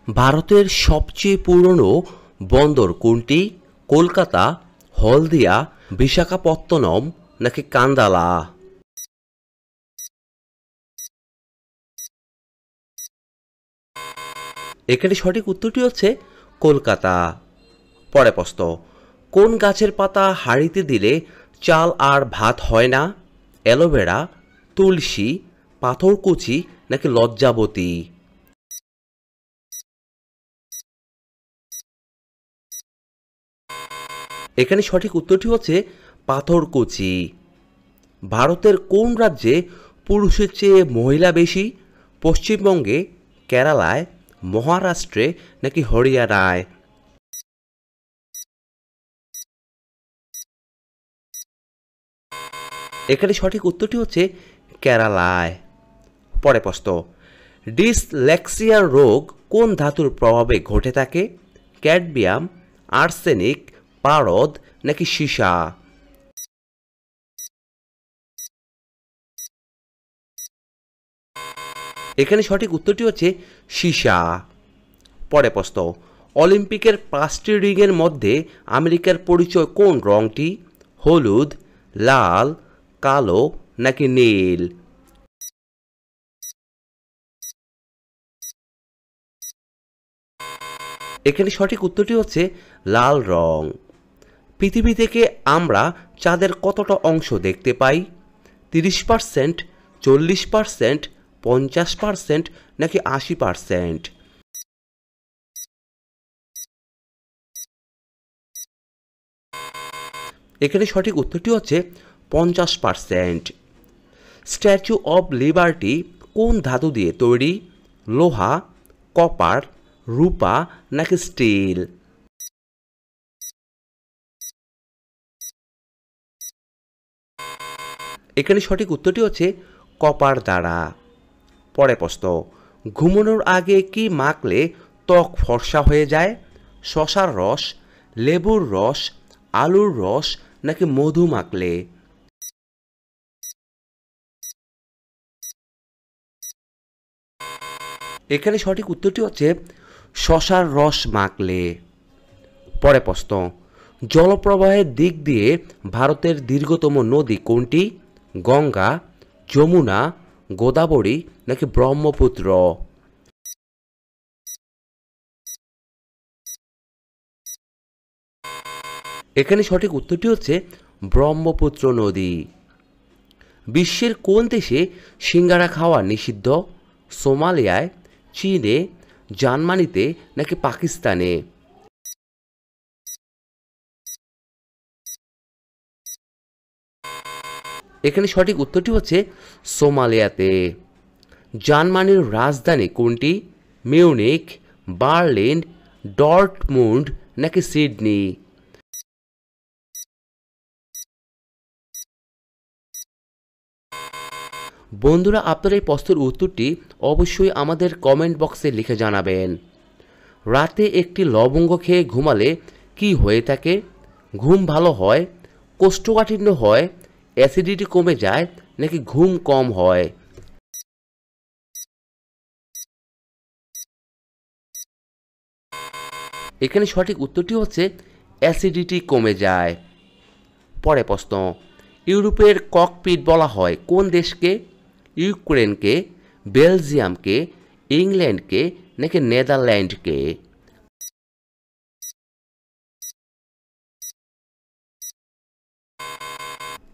ভারতের সবচেয়ে পুরনো বন্দর কোনটি? কলকাতা, হলদিয়া, বিশাখাপত্তনম নাকি কান্দালা? এখানে সঠিক উত্তরটি হচ্ছে কলকাতা। পরে প্রশ্ন, কোন গাছের পাতা হাঁড়িতে দিলে চাল আর ভাত হয় না? অ্যালোভেরা, তুলসী, পাথরকুচি নাকি লজ্জাবতী? এখানে সঠিক উত্তরটি হচ্ছে পাথরকুচি। ভারতের কোন রাজ্যে পুরুষের চেয়ে মহিলা বেশি? পশ্চিমবঙ্গে, কেরালায়, মহারাষ্ট্রে নাকি হরিয়ানায়? এখানে সঠিক উত্তরটি হচ্ছে কেরালায়। পরে প্রশ্ন, ডিসলেক্সিয়া রোগ কোন ধাতুর প্রভাবে ঘটে থাকে? ক্যাডমিয়াম, আর্সেনিক, পারদ নাকি সীসা? এখানে সঠিক উত্তরটি হচ্ছে সীসা। পরে প্রশ্ন, অলিম্পিকের 5টি রিংয়ের মধ্যে আমেরিকার পরিচয় কোন রংটি? হলুদ, লাল, কালো নাকি নীল? এখানে সঠিক উত্তরটি হচ্ছে লাল রং। পৃথিবী থেকে আমরা চাঁদের কতটা অংশ দেখতে পাই? 30%, 40%, 50% নাকি 80%? এখানে সঠিক উত্তরটি হচ্ছে 50%। স্ট্যাচু অব লিবার্টি কোন ধাতু দিয়ে তৈরি? লোহা, কপার, রূপা নাকি স্টিল? এখানে সঠিক উত্তরটি হচ্ছে কপার দ্বারা। পরে প্রশ্ন, ঘুমানোর আগে কি মাখলে ত্বক ফর্সা হয়ে যায়? শসার রস, লেবুর রস, আলুর রস নাকি মধু মাখলে? এখানে সঠিক উত্তরটি হচ্ছে শসার রস মাখলে। পরে প্রশ্ন, জলপ্রবাহের দিক দিয়ে ভারতের দীর্ঘতম নদী কোনটি? গঙ্গা, যমুনা, গোদাবরী নাকি ব্রহ্মপুত্র? এখানে সঠিক উত্তরটি হচ্ছে ব্রহ্মপুত্র নদী। বিশ্বের কোন দেশে সিঙ্গারা খাওয়া নিষিদ্ধ? সোমালিয়ায়, চীনে, জার্মানিতে নাকি পাকিস্তানে? এখানে সঠিক উত্তরটি হচ্ছে সোমালিয়াতে। জার্মানির রাজধানী কোনটি? মিউনিখ, বার্লিন, ডর্টমুন্ড নাকি সিডনি? বন্ধুরা, আপনার এই প্রশ্নের উত্তরটি অবশ্যই আমাদের কমেন্ট বক্সে লিখে জানাবেন। রাতে একটি লবঙ্গ খেয়ে ঘুমালে কি হয়ে থাকে? ঘুম ভালো হয়, কোষ্ঠকাঠিন্য হয়, অ্যাসিডিটি কমে যায় নাকি ঘুম কম হয়? এখানে সঠিক উত্তরটি হচ্ছে অ্যাসিডিটি কমে যায়। পরে প্রশ্ন, ইউরোপের ককপিট বলা হয় কোন দেশকে? ইউক্রেনকে, বেলজিয়ামকে, ইংল্যান্ডকে নাকি নেদারল্যান্ডকে?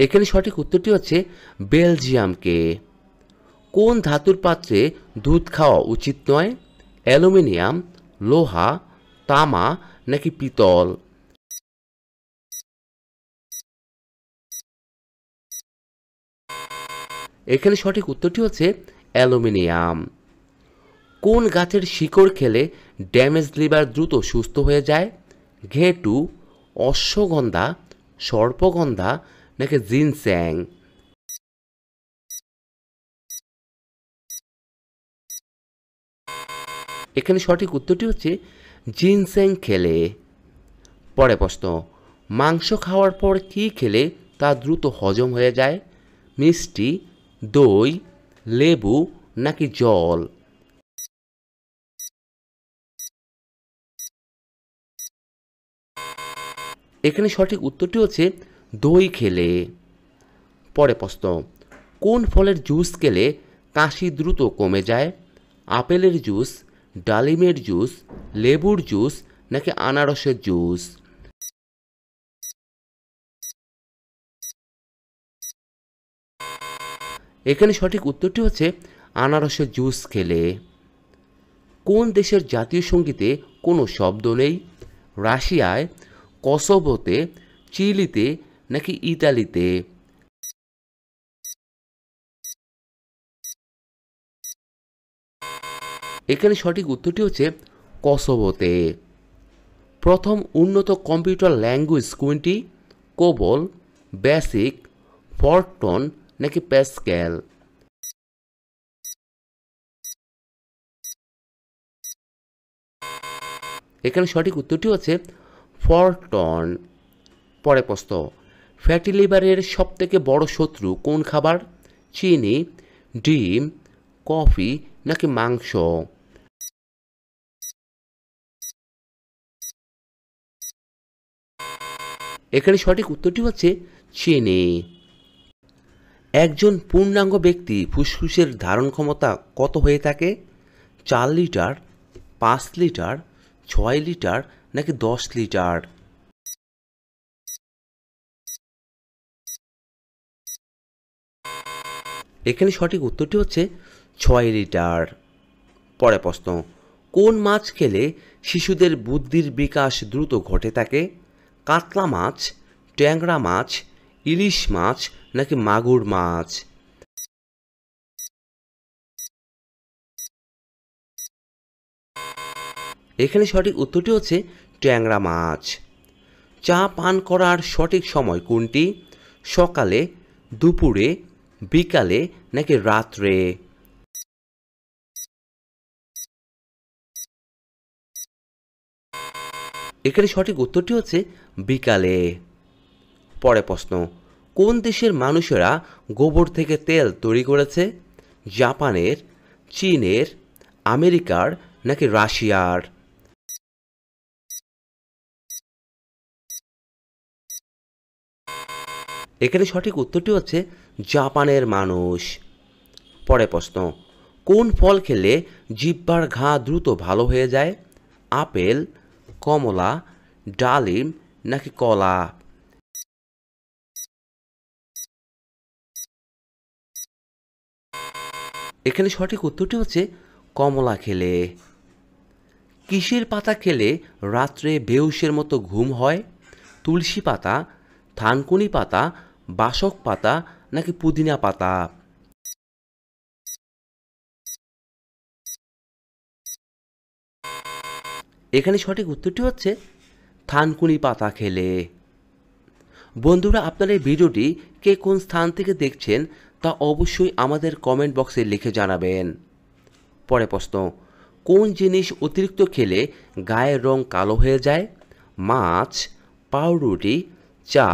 এখানে সঠিক উত্তরটি হচ্ছে বেলজিয়ামকে। কোন ধাতুর পাত্রে দুধ খাওয়া উচিত নয়? অ্যালুমিনিয়াম, লোহা, তামা নাকি পিতল? এখানে সঠিক উত্তরটি হচ্ছে অ্যালুমিনিয়াম। কোন গাছের শিকড় খেলে ড্যামেজ লিভার দ্রুত সুস্থ হয়ে যায়? ঘেটু, অশ্বগন্ধা, সর্পগন্ধা নাকি জিনস্যাং? এখানে সঠিক উত্তরটি হচ্ছে জিনস্যাং খেলে। পরে প্রশ্ন, মাংস খাওয়ার পর কি খেলে তা দ্রুত হজম হয়ে যায়? মিষ্টি, দই, লেবু নাকি জল? এখানে সঠিক উত্তরটি হচ্ছে দই খেলে। পরে প্রশ্ন, কোন ফলের জুস খেলে কাশি দ্রুত কমে যায়? আপেলের জুস, ডালিমের জুস, লেবুর জুস নাকি আনারসের জুস? এখানে সঠিক উত্তরটি হচ্ছে আনারসের জুস খেলে। কোন দেশের জাতীয় সঙ্গীতে কোনো শব্দ নেই? রাশিয়ায়, কসোভোতে, চিলিতে নাকি ইতালিতে? এখানে সঠিক উত্তরটি হচ্ছে কসোভোতে। প্রথম উন্নত কম্পিউটার ল্যাঙ্গুয়েজ কোনটি? কোবল, বেসিক, ফরট্রন নাকি প্যাসকেল? এখানে সঠিক উত্তরটি হচ্ছে ফরট্রন। পরে প্রশ্ন, ফ্যাটি লিভারের সবথেকে বড় শত্রু কোন খাবার? চিনি, ডিম, কফি নাকি মাংস? এখানে সঠিক উত্তরটি হচ্ছে চিনি। একজন পূর্ণাঙ্গ ব্যক্তি ফুসফুসের ধারণ ক্ষমতা কত হয়ে থাকে? 4 লিটার, 5 লিটার, 6 লিটার নাকি 10 লিটার? এখানে সঠিক উত্তরটি হচ্ছে 6 লিটার। পরে প্রশ্ন, কোন মাছ খেলে শিশুদের বুদ্ধির বিকাশ দ্রুত ঘটে থাকে? কাতলা মাছ, ট্যাংরা মাছ, ইলিশ মাছ নাকি মাগুর মাছ? এখানে সঠিক উত্তরটি হচ্ছে ট্যাংরা মাছ। চা পান করার সঠিক সময় কোনটি? সকালে, দুপুরে, বিকালে নাকি রাত্রে? এখানে সঠিক উত্তরটি হচ্ছে বিকালে। পরে প্রশ্ন, কোন দেশের মানুষেরা গোবর থেকে তেল তৈরি করেছে? জাপানের, চীনের, আমেরিকার নাকি রাশিয়ার? এখানে সঠিক উত্তরটি হচ্ছে জাপানের মানুষ। পরে প্রশ্ন, কোন ফল খেলে জিহ্বার ঘা দ্রুত ভালো হয়ে যায়? আপেল, কমলা, ডালিম নাকি কলা? এখানে সঠিক উত্তরটি হচ্ছে কমলা খেলে। কিসের পাতা খেলে রাত্রে বেহুশের মতো ঘুম হয়? তুলসী পাতা, থানকুনি পাতা, বাসক পাতা নাকি পুদিনা পাতা? এখানে সঠিক উত্তরটি হচ্ছে থানকুনি পাতা খেলে। বন্ধুরা, আপনারা এই ভিডিওটি কে কোন স্থান থেকে দেখছেন তা অবশ্যই আমাদের কমেন্ট বক্সে লিখে জানাবেন। পরে প্রশ্ন, কোন জিনিস অতিরিক্ত খেলে গায়ের রং কালো হয়ে যায়? মাছ, পাউরুটি, চা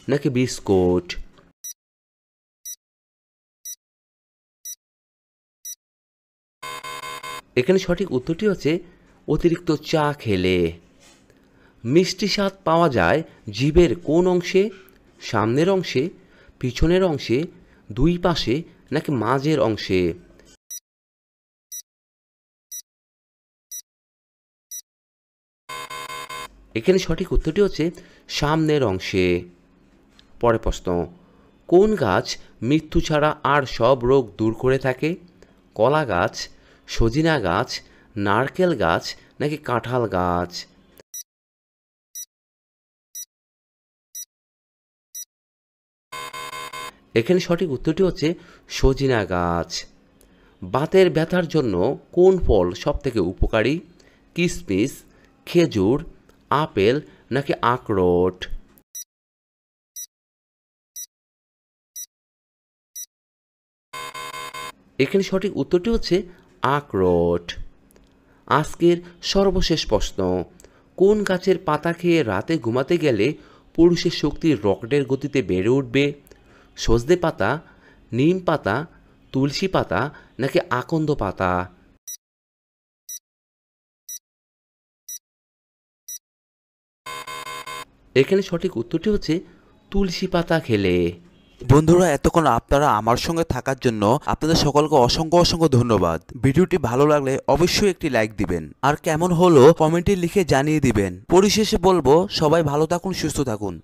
নাকি বিস্কুট? এখানে সঠিক উত্তরটি হচ্ছে অতিরিক্ত চা খেলে। মিষ্টি স্বাদ পাওয়া যায় জিভের কোন অংশে? সামনের অংশে, পিছনের অংশে, দুই পাশে নাকি মাঝের অংশে? এখানে সঠিক উত্তরটি হচ্ছে সামনের অংশে। পরে প্রশ্ন, কোন গাছ মৃত্যু ছাড়া আর সব রোগ দূর করে থাকে? কলা গাছ, সজিনা গাছ, নারকেল গাছ নাকি কাঁঠাল গাছ? এখানে সঠিক উত্তরটি হচ্ছে সজিনা গাছ। বাতের ব্যথার জন্য কোন ফল সবথেকে উপকারী? কিশমিশ, খেজুর, আপেল নাকি আখরোট? এখানে সঠিক উত্তরটি হচ্ছে আখরোট। আজকের সর্বশেষ প্রশ্ন, কোন গাছের পাতা খেয়ে রাতে ঘুমাতে গেলে পুরুষের শক্তি রকেটের গতিতে বেড়ে উঠবে? সজনে পাতা, নিম পাতা, তুলসী পাতা নাকি আকন্দ পাতা? এখানে সঠিক উত্তরটি হচ্ছে তুলসী পাতা খেলে। বন্ধুরা, এতক্ষণ আপনারা আমার সঙ্গে থাকার জন্য আপনাদের সকলকে অসংখ্য অসংখ্য ধন্যবাদ। ভিডিওটি ভালো লাগলে অবশ্যই একটি লাইক দিবেন, আর কেমন হলো কমেন্টে লিখে জানিয়ে দিবেন। পরিশেষে বলবো, সবাই ভালো থাকুন, সুস্থ থাকুন।